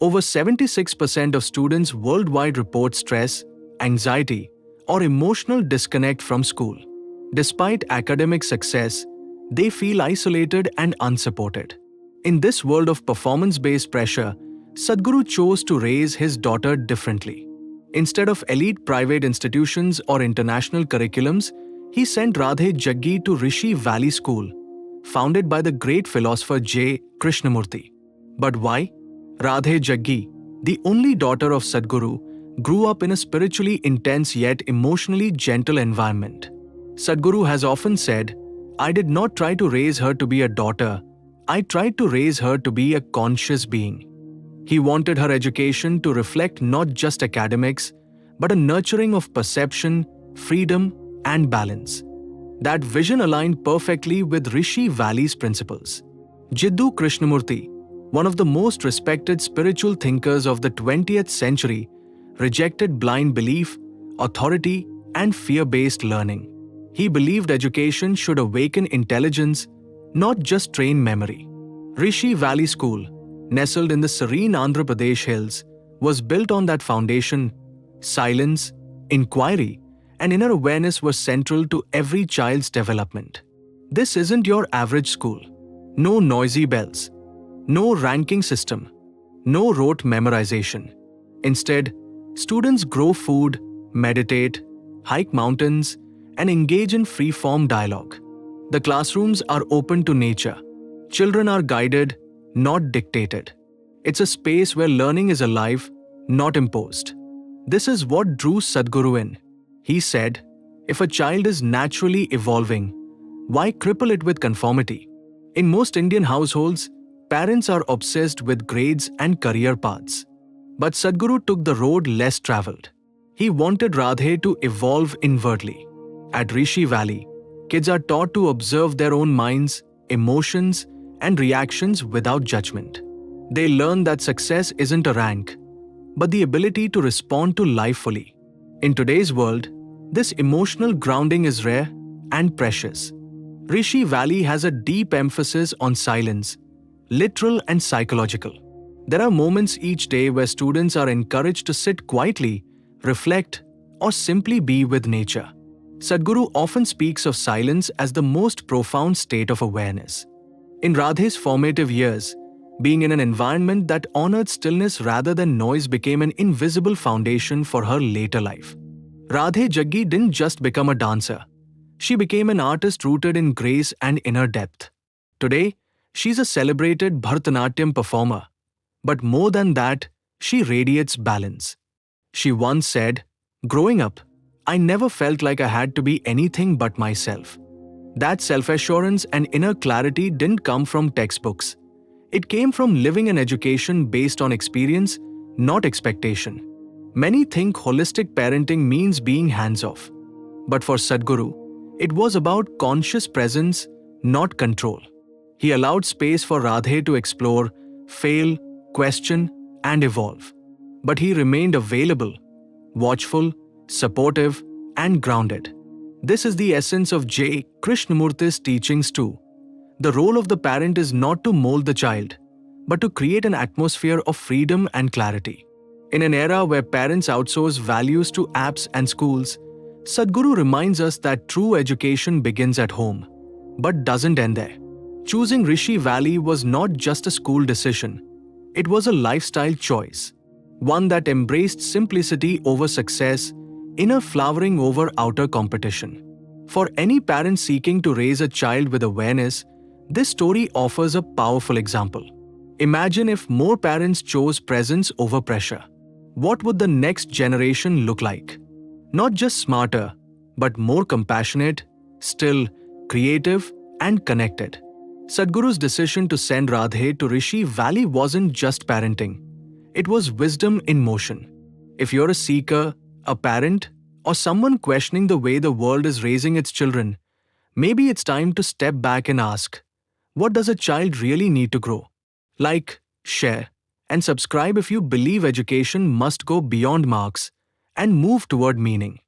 Over 76% of students worldwide report stress, anxiety, or emotional disconnect from school. Despite academic success, they feel isolated and unsupported. In this world of performance-based pressure, Sadhguru chose to raise his daughter differently. Instead of elite private institutions or international curriculums, he sent Radhe Jaggi to Rishi Valley School, founded by the great philosopher J. Krishnamurti. But why? Radhe Jaggi, the only daughter of Sadhguru, grew up in a spiritually intense yet emotionally gentle environment. Sadhguru has often said, "I did not try to raise her to be a daughter, I tried to raise her to be a conscious being." He wanted her education to reflect not just academics, but a nurturing of perception, freedom, and balance. That vision aligned perfectly with Rishi Valley's principles. Jiddu Krishnamurti, one of the most respected spiritual thinkers of the 20th century, rejected blind belief, authority, and fear-based learning. He believed education should awaken intelligence, not just train memory. Rishi Valley School, nestled in the serene Andhra Pradesh hills, was built on that foundation. Silence, inquiry, and inner awareness were central to every child's development. This isn't your average school. No noisy bells. No ranking system. No rote memorization. Instead, students grow food, meditate, hike mountains, and engage in free-form dialogue. The classrooms are open to nature. Children are guided, not dictated. It's a space where learning is alive, not imposed. This is what drew Sadhguru in. He said, "If a child is naturally evolving, why cripple it with conformity?" In most Indian households, parents are obsessed with grades and career paths. But Sadhguru took the road less traveled. He wanted Radhe to evolve inwardly. At Rishi Valley, kids are taught to observe their own minds, emotions, and reactions without judgment. They learn that success isn't a rank, but the ability to respond to life fully. In today's world, this emotional grounding is rare and precious. Rishi Valley has a deep emphasis on silence, literal and psychological. There are moments each day where students are encouraged to sit quietly, reflect, or simply be with nature. Sadhguru often speaks of silence as the most profound state of awareness. In Radhe's formative years, being in an environment that honored stillness rather than noise became an invisible foundation for her later life. Radhe Jaggi didn't just become a dancer. She became an artist rooted in grace and inner depth. Today, she's a celebrated Bharatanatyam performer. But more than that, she radiates balance. She once said, "Growing up, I never felt like I had to be anything but myself." That self-assurance and inner clarity didn't come from textbooks. It came from living an education based on experience, not expectation. Many think holistic parenting means being hands-off. But for Sadhguru, it was about conscious presence, not control. He allowed space for Radhe to explore, fail, question, and evolve. But he remained available, watchful, supportive, and grounded. This is the essence of J. Krishnamurti's teachings too. The role of the parent is not to mold the child, but to create an atmosphere of freedom and clarity. In an era where parents outsource values to apps and schools, Sadhguru reminds us that true education begins at home, but doesn't end there. Choosing Rishi Valley was not just a school decision, it was a lifestyle choice. One that embraced simplicity over success, inner flowering over outer competition. For any parent seeking to raise a child with awareness, this story offers a powerful example. Imagine if more parents chose presence over pressure. What would the next generation look like? Not just smarter, but more compassionate, still, creative, and connected. Sadhguru's decision to send Radhe to Rishi Valley wasn't just parenting. It was wisdom in motion. If you're a seeker, a parent, or someone questioning the way the world is raising its children, maybe it's time to step back and ask, what does a child really need to grow? Like, share, and subscribe if you believe education must go beyond marks and move toward meaning.